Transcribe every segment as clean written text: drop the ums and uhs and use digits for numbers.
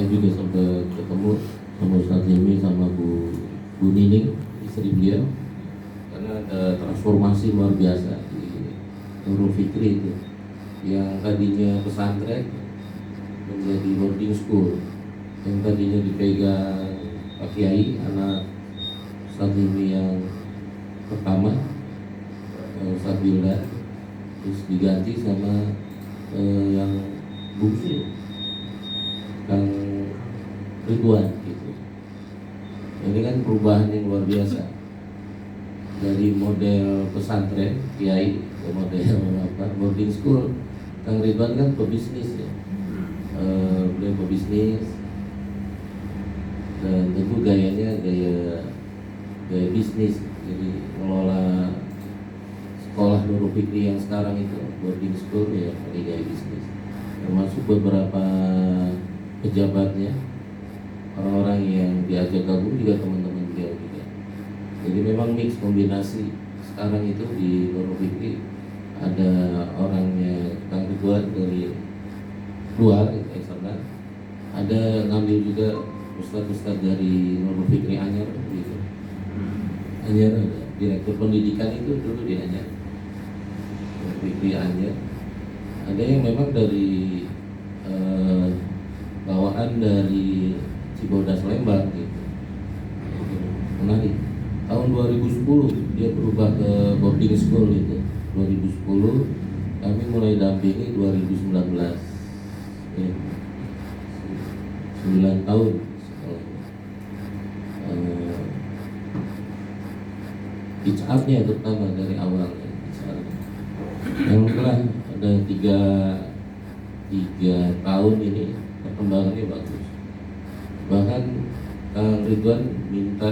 juga sempat ketemu sama Ustadz Jemi sama Bu Nining, istri beliau, karena ada transformasi luar biasa di Nurul Fikri itu, yang tadinya pesantren menjadi boarding school, yang tadinya dipegang Pak Kiai, anak Ustadz Jemi yang pertama, Ustadz Bilda, terus diganti sama yang bungsu, Kang Ridwan gitu. Ini kan perubahan yang luar biasa dari model pesantren kiai ke model boarding school. Kang Ridwan kan pebisnis ya, beliau pebisnis dan tentu gayanya gaya bisnis. Jadi mengelola sekolah Nurul Fikri yang sekarang itu boarding school ya pakai gaya bisnis, termasuk beberapa pejabatnya, orang-orang yang diajak gabung juga teman-teman beliau juga. Jadi memang mix kombinasi sekarang itu di Nurul Fikri, ada orangnya Kang Ridwan dari luar eksternal, ada ngambil juga ustadz-ustadz dari Nurul Fikri Anyar gitu. Anyar ada direktur pendidikan itu dulu di Anyar, Nurul Fikri Anyar. Ada yang memang dari bawaan dari Cibodas Lembang gitu. Menarik. Tahun 2010 dia berubah ke boarding school itu. 2010 kami mulai dampingi 2019 ya. 9 tahun pitch up-nya terutama dari awalnya. Alhamdulillah ada tiga tahun ini perkembangannya bagus. Bahkan Kang Ridwan minta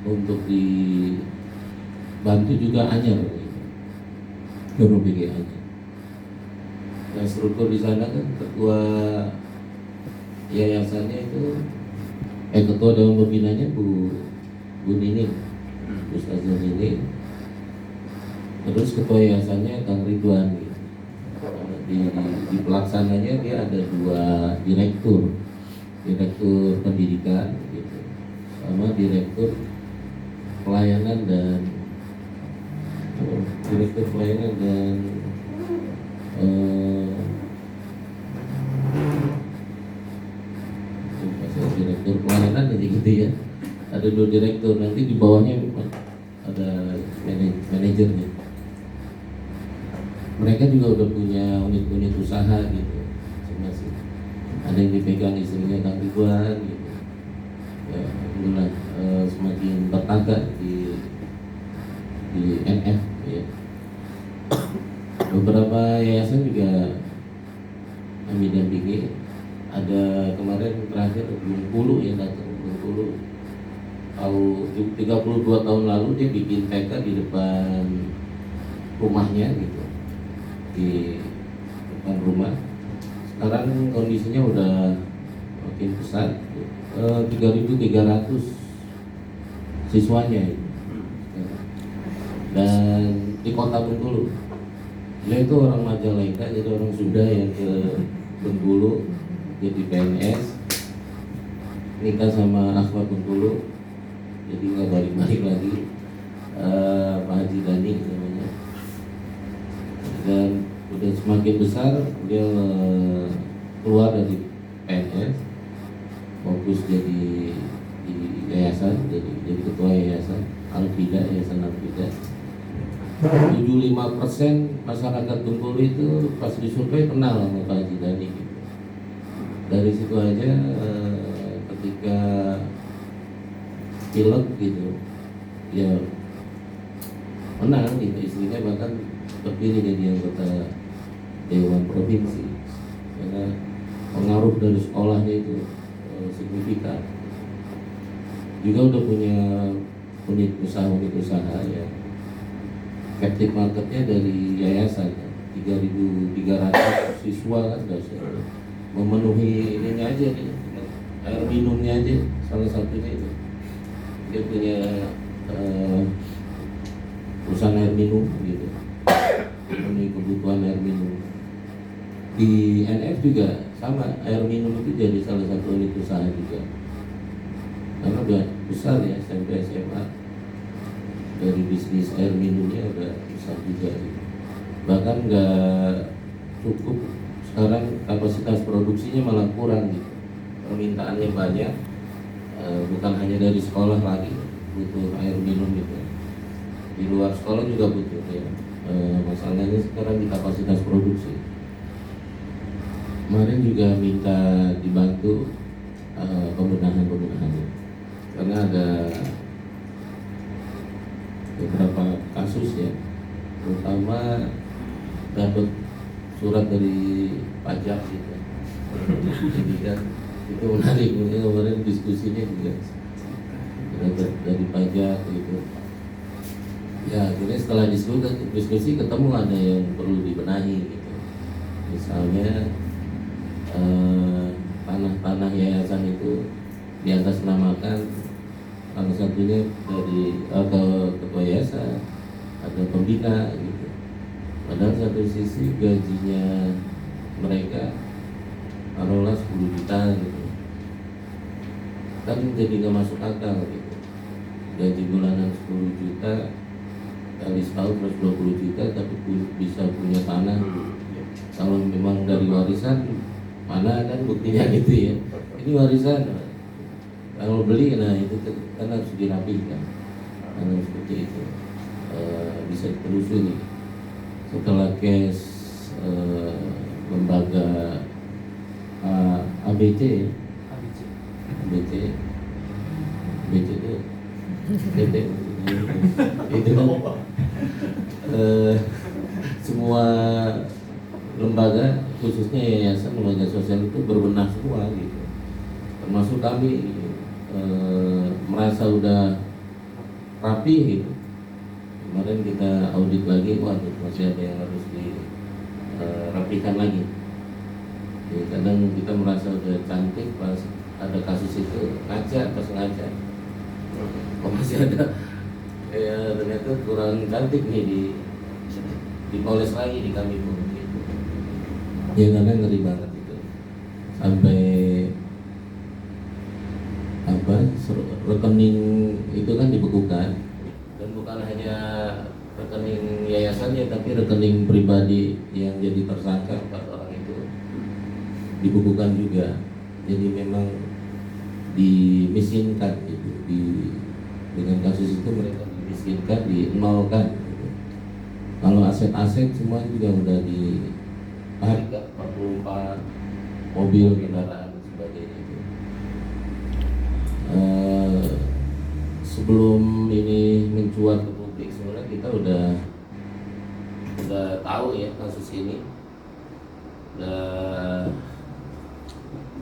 untuk dibantu juga Anyar, Nurul Fikri Anyar. Nah, struktur di sana kan ketua yayasannya itu ketua dewan pembinanya Bu Nining, Ustazah Nining. Terus ketua yayasannya Kang Ridwan gitu. Di pelaksananya dia ada 2 direktur pendidikan gitu, sama direktur pelayanan dan direktur pelayanan jadi gitu ya. Ada 2 direktur, nanti di bawahnya ada manajernya. Mereka juga udah punya unit-unit usaha gitu masing-masing. Ada yang dipegang istrinya Kang Ridwan gitu. Ya, alhamdulillah semakin bertambah di NF ya. Beberapa yayasan juga kami dampingi. Ada kemarin terakhir Bengkulu yang datang, Bengkulu tahu 32 tahun lalu dia bikin TK di depan rumahnya gitu, di depan rumah. Sekarang kondisinya udah makin besar, 3.300 siswanya gitu. Dan di kota Bengkulu, dia itu orang Majalengka, jadi orang Sunda yang ke Bengkulu jadi PNS, nikah sama akhwat Bengkulu, jadi nggak balik-balik lagi. Pak Haji Dani namanya. Dan udah semakin besar dia keluar dari PNS, fokus jadi di yayasan, jadi ketua yayasan Al-Fida, yayasan Al-Fida. 75% masyarakat Bengkulu itu pas disurvei kenal sama Pak Haji Dani gitu. Dari situ aja ketika pilek gitu ya menang gitu, istrinya bahkan terpilih jadi anggota Dewan Provinsi karena pengaruh dari sekolahnya itu signifikan. Juga udah punya unit usaha ya. Captive marketnya dari yayasan 3.300 siswa kan sudah memenuhi ininya aja nih, air minumnya aja salah satunya itu. Dia punya perusahaan air minum gitu, memenuhi kebutuhan air minum. Di NF juga sama air minum itu jadi salah satu unit usaha juga, karena udah besar ya SMP SMA dari bisnis air minumnya udah besar juga gitu. Bahkan nggak cukup sekarang, kapasitas produksinya malah kurang gitu, permintaannya banyak, bukan hanya dari sekolah lagi butuh air minum gitu, di luar sekolah juga butuh ya. Masalahnya sekarang di kapasitas produksi. Kemarin juga minta dibantu pembenahan karena ada beberapa kasus ya, terutama dapat surat dari pajak gitu. Jadi kan itu menarik, mungkin kemarin diskusinya juga dapat dari pajak gitu. Ya akhirnya setelah diskusi ketemu ada yang perlu dibenahi gitu. Misalnya tanah-tanah yayasan itu diatasnamakan, salah satunya dari ketua yayasan, ada pembina gitu. Padahal satu sisi gajinya mereka taruhlah 10 juta gitu, kan jadi nggak masuk akal gitu. Gaji bulanan 10 juta kali setahun 120 juta, tapi bisa punya tanah. Kalau memang dari warisan, mana kan buktinya gitu ya. Ini warisan, kalau beli nah itu kan harus dirapikan, karena seperti itu bisa ditelusuri. Setelah case lembaga ABC itu PT itu kan semua lembaga, khususnya yayasan lembaga sosial itu berbenah semua gitu, termasuk kami merasa udah rapi gitu. Kemarin kita audit lagi, waduh masih ada yang harus dirapikan lagi. Jadi kadang kita merasa udah cantik, pas ada kasus itu ngaca, pas ngaca kok masih ada ya, ternyata kurang cantik nih, dipoles lagi di kami pun gitu. Ya karena ngeri banget itu, sampai rekening itu kan dibekukan, dan bukan hanya rekening yayasannya tapi rekening pribadi yang jadi tersangka 4 orang itu dibekukan juga. Jadi memang dimiskinkan gitu, dengan kasus itu mereka dimiskinkan, dinolkan gitu. Kalau aset-aset semua juga udah harga 44 mobil, kendaraan dan sebagainya itu. Sebelum ini mencuat ke publik, sebenarnya kita udah tahu ya kasus ini, udah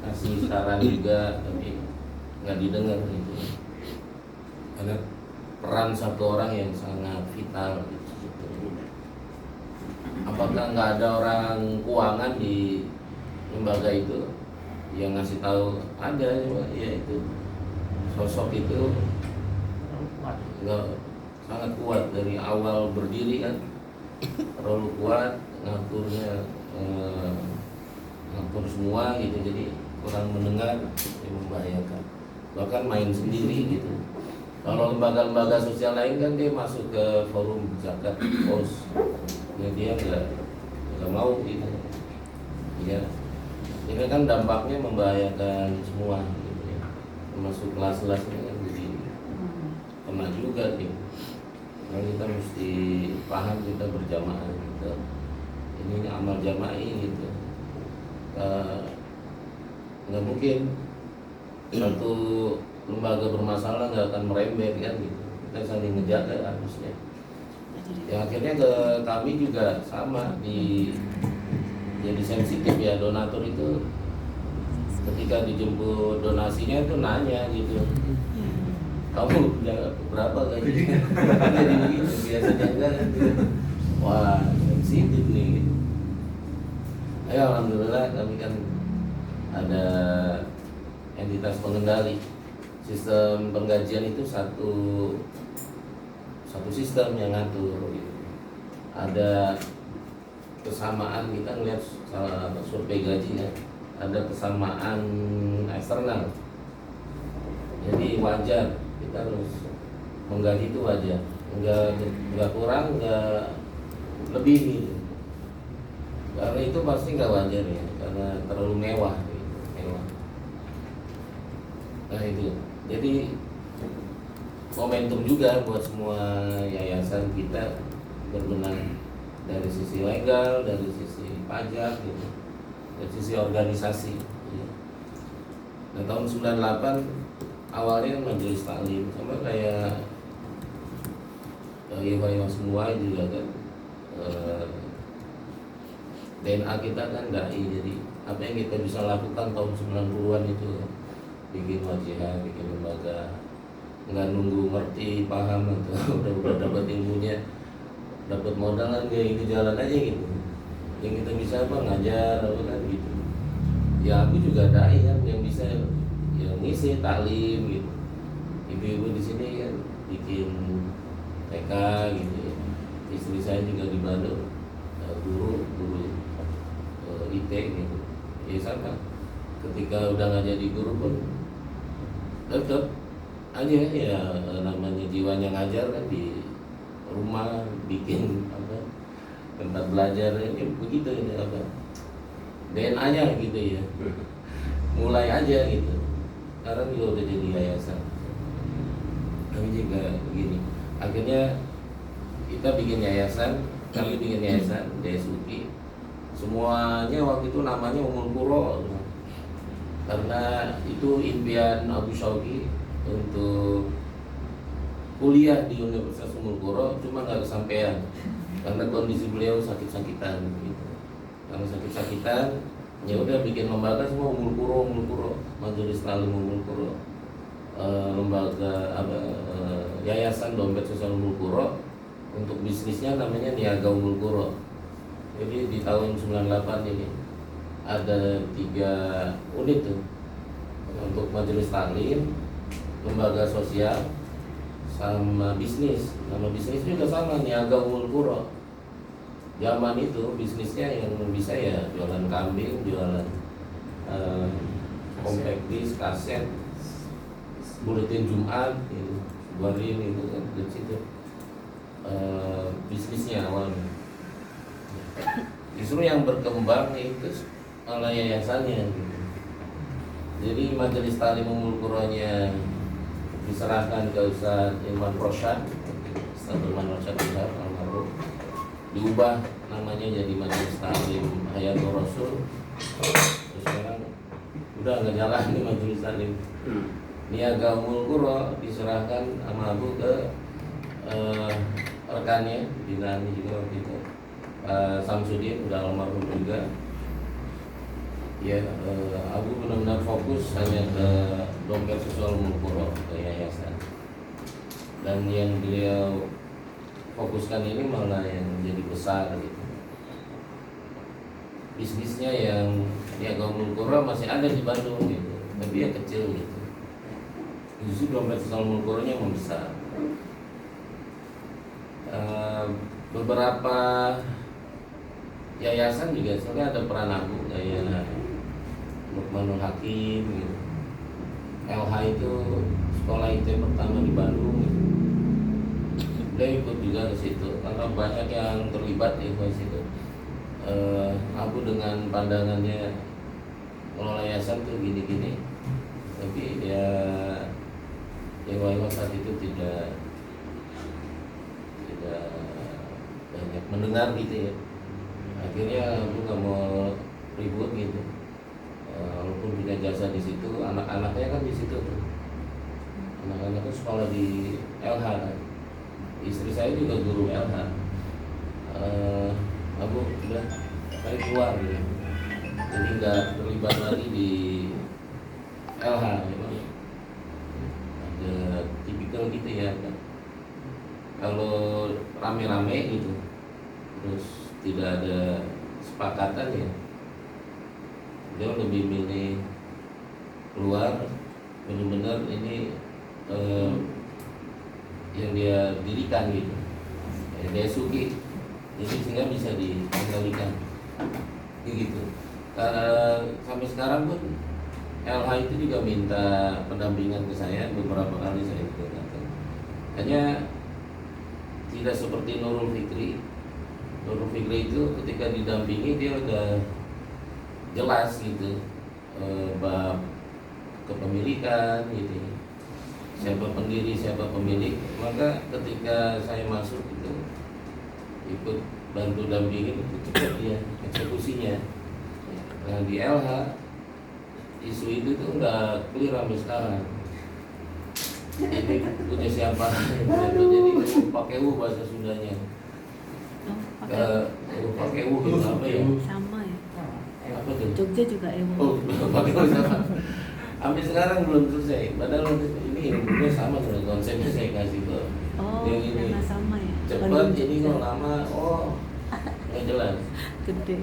kasih saran juga, tapi nggak didengar gitu. Karena peran satu orang yang sangat vital gitu. Apakah nggak ada orang keuangan di lembaga itu yang ngasih tahu? Ada ya, itu sosok itu nggak, sangat kuat dari awal berdiri kan, terlalu kuat ngaturnya, ngatur semua gitu, jadi kurang mendengar, yang membahayakan, bahkan main sendiri gitu. Kalau lembaga-lembaga sosial lain kan dia masuk ke forum zakat pos, ya dia nggak mau gitu ya. Ini kan dampaknya membahayakan semua gitu ya, termasuk kelas-kelasnya kan jadi kena juga gitu. Nah, kita mesti paham, kita berjamaah gitu, ini amal jama'i gitu. Nggak mungkin satu lembaga bermasalah nggak akan merembet kan gitu. Kita saling menjaga harusnya. Ya akhirnya ke kami juga sama, jadi sensitif ya. Donatur itu ketika dijemput donasinya itu nanya gitu, kamu berapa gajinya? Jadi begitu, biasanya enggak gitu. Wah sensitif nih gitu. Alhamdulillah kami kan ada entitas pengendali. Sistem penggajian itu satu sistem yang ngatur gitu. Ada kesamaan, kita ngeliat salah survei gajinya, ada kesamaan eksternal. Jadi wajar kita harus menggaji itu wajar, nggak kurang, nggak lebih gitu. Karena itu pasti nggak wajar ya, karena terlalu mewah gitu, mewah. Nah itu, jadi momentum juga buat semua yayasan kita berbenah dari sisi legal, dari sisi pajak gitu, dari sisi organisasi gitu. Nah tahun 98 awalnya majelis taklim sama kayak Ikhwan semua juga kan, DNA kita kan dai, jadi apa yang kita bisa lakukan tahun 90-an itu bikin wajihan, bikin lembaga, nggak nunggu ngerti paham atau udah dapat ilmunya, dapat modal kan kayak gitu, jalan aja gitu. Yang kita bisa apa, ngajar apa kan gitu. Ya aku juga dai kan, yang bisa yang ngisi taklim gitu. Ibu-ibu di sini kan bikin TK gitu ya. Istri saya juga di Bandung guru IT gitu. Ya sama, ketika udah nggak jadi guru pun tetap aja ya, namanya jiwanya ngajar kan, di rumah bikin apa tempat belajar ya, begitu ya, apa DNA-nya gitu ya, mulai aja gitu. Sekarang juga udah jadi yayasan. Kami juga begini, akhirnya kita bikin yayasan, kami bikin yayasan DSUPI. Semuanya waktu itu namanya Ummul Qura, karena itu impian Abu Syauqi untuk kuliah di Universitas Ummul Qura, cuma nggak kesampaian karena kondisi beliau sakit-sakitan gitu. Karena sakit-sakitan, ya udah bikin lembaga semua Ummul Qura, Majelis Taklim Ummul Qura, lembaga apa, yayasan dompet sosial Ummul Qura, untuk bisnisnya namanya Niaga Ummul Qura. Jadi di tahun 98 ini ada 3 unit tuh, untuk majelis taklim, lembaga sosial, sama bisnis. Nama bisnis juga sama, Niaga Ummul Qura. Zaman itu bisnisnya yang bisa ya jualan kambing, jualan compact disc, kaset, buletin Jumat gitu, buarin itu kan dari situ bisnisnya awalnya. Justru yang berkembang itu malah yayasannya gitu. Jadi majelis taklim Ummul Quranya diserahkan ke Ustaz Ilman Rosyad, Ustaz Ilman Rosyad almarhum, diubah namanya jadi Majelis Taklim Hayatul Rasul. Terus sekarang udah nggak jalan nih majelis taklim. Niaga Ummul Qura diserahkan sama Abu ke rekannya di Nani juga waktu itu, Samsudin, udah almarhum juga. Ya, Abu benar-benar fokus hanya ke dompet sosial Ummul Qura, ke yayasan. Dan yang beliau fokuskan ini malah yang jadi besar gitu. Bisnisnya yang Niaga Ummul Qura masih ada di Bandung gitu, tapi ya kecil gitu. Justru dompet sosial Ummul Quranya membesar. Beberapa yayasan juga sebenarnya ada peran aku, kayak Lukmanul Hakim gitu. LH itu sekolah IT pertama di Bandung gitu. Dia ikut juga ke situ karena banyak yang terlibat di situ. Aku dengan pandangannya kalau yayasan tuh gini-gini, tapi dia saat itu tidak banyak mendengar gitu ya. Akhirnya aku nggak mau ribut gitu. Walaupun punya jasa di situ, anak-anaknya kan di situ tuh. Anak-anaknya sekolah di LH kan. Istri saya juga guru LH. Aku udah kali keluar gitu. Jadi nggak terlibat lagi di LH. Memang ada tipikal gitu ya kan. Kalau rame-rame gitu, terus tidak ada kesepakatan ya, dia lebih milih keluar, benar-benar ini yang dia dirikan gitu, dia suki, jadi sehingga bisa dikendalikan gitu. Sampai sekarang pun LH itu juga minta pendampingan ke saya beberapa kali, saya juga datang. Hanya tidak seperti Nurul Fikri. Nurul Fikri itu ketika didampingi dia udah jelas gitu, bab kepemilikan gitu, siapa pendiri, siapa pemilik. Maka ketika saya masuk itu ikut bantu dampingin, itu cepat dia eksekusinya. Nah di LH isu itu tuh nggak clear sampai sekarang. Jadi punya siapa? Jadi pakai bahasa Sundanya. Pakai itu apa ya? Sama ya. Apa tuh? Jogja juga ewu. Oh, pakai sama. Sampai sekarang belum selesai. Padahal ini ilmunya sama dengan konsepnya saya kasih ke Oh, yang ini. karena sama ya. Cepat, jadi kalau lama, nggak jelas. Gede.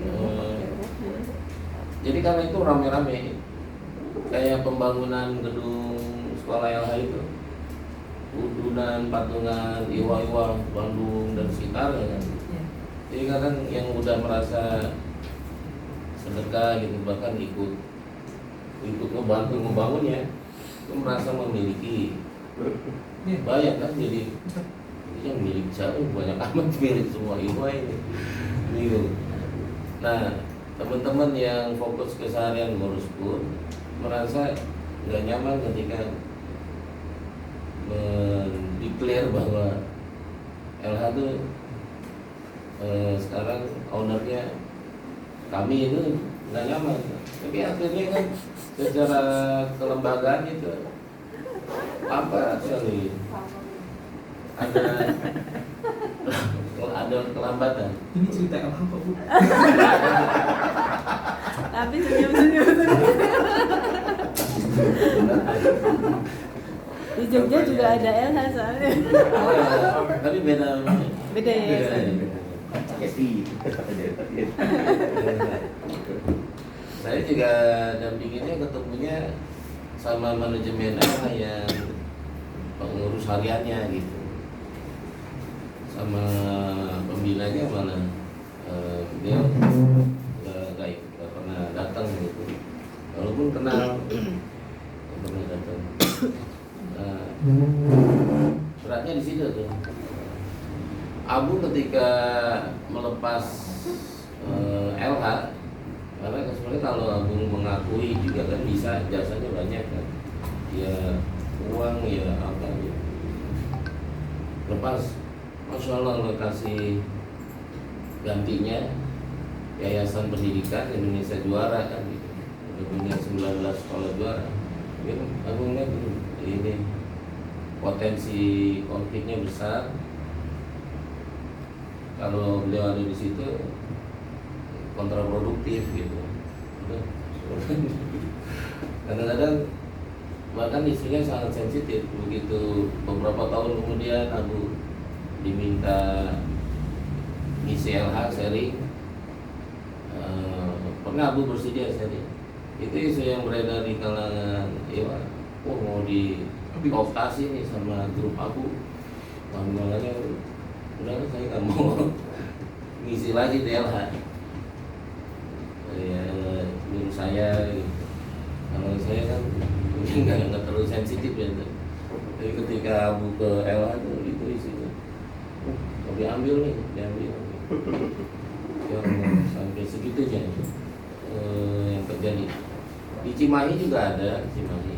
Jadi karena itu rame-rame, kayak pembangunan gedung sekolah LH itu, udunan, patungan, iwa-iwa, Bandung dan sekitarnya kan. Jadi kadang yang udah merasa sedekah gitu, bahkan ikut membantu membangunnya, itu merasa memiliki banyak kan. Jadi yang milik siapa, banyak amat milik semua iwa ini gitu. Nah teman-teman yang fokus keseharian ngurus pun merasa nggak nyaman ketika mendeklar bahwa LH itu sekarang ownernya kami, itu nggak nyaman. Tapi akhirnya kan secara kelembagaan itu apa sekali ada kelambatan. Ini cerita LH Pak Bu. Tapi senyum-senyum. Di Jogja juga ada LH soalnya. Tapi beda ya. Saya juga dampinginnya ketemunya sama manajemen LH yang pengurus hariannya gitu, sama pembinanya malah dia nggak pernah datang gitu, walaupun kenal nggak pernah datang. Beratnya di situ tuh. Abu ketika melepas LH, karena sebenarnya kalau Abu mengakui juga kan bisa, jasanya banyak kan, ya uang ya apa gitu. Lepas, Masya Allah lokasi gantinya Yayasan Pendidikan Indonesia Juara kan gitu. Udah punya 19 sekolah juara. Mungkin Abu ngeliat ini potensi konfliknya besar. Kalau beliau ada di situ kontraproduktif gitu. Kadang-kadang bahkan isunya sangat sensitif. Begitu beberapa tahun kemudian Abu diminta ngisi LH sharing, pernah Abu bersedia sharing. Itu isu yang beredar di kalangan mau dikooptasi nih sama grup Abu. Makanya udah saya nggak mau ngisi lagi di LH. Ya menurut saya gitu. Kalau saya kan mungkin nggak terlalu sensitif ya. Jadi ketika Abu ke LH itu isinya mau diambil yang sampai segitunya yang terjadi. Di Cimahi juga ada, Cimahi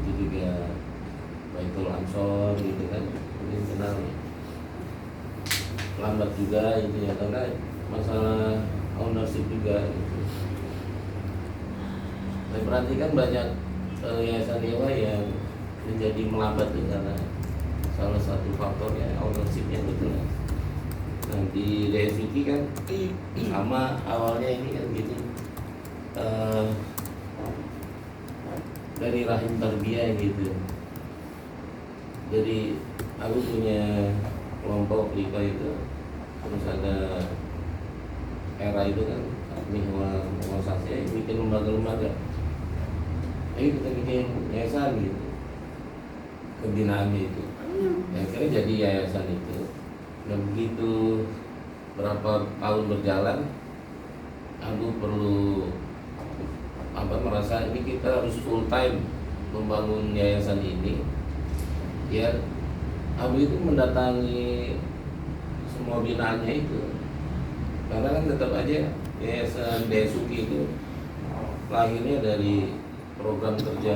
itu juga Baitul Ansor gitu kan, mungkin kenal ya. Lambat juga itu ya, karena masalah ownership juga gitu. Saya perhatikan banyak yayasan dewa yang menjadi melambat itu karena salah satu faktornya ownershipnya betul. Nah di DSIT kan sama awalnya ini kan gini, dari rahim tarbiyah gitu. Jadi aku punya kelompok LIPA itu, terus ada era itu kan Mihwa Mawasasya bikin lembaga-lembaga. Ayo kita bikin yayasan gitu, pembinaannya itu. Akhirnya jadi yayasan itu. Dan begitu berapa tahun berjalan, aku perlu merasa ini kita harus full time membangun yayasan ini, ya Abi itu mendatangi semua binaannya itu, karena kan tetap aja yayasan Daya Suki itu lahirnya dari program kerja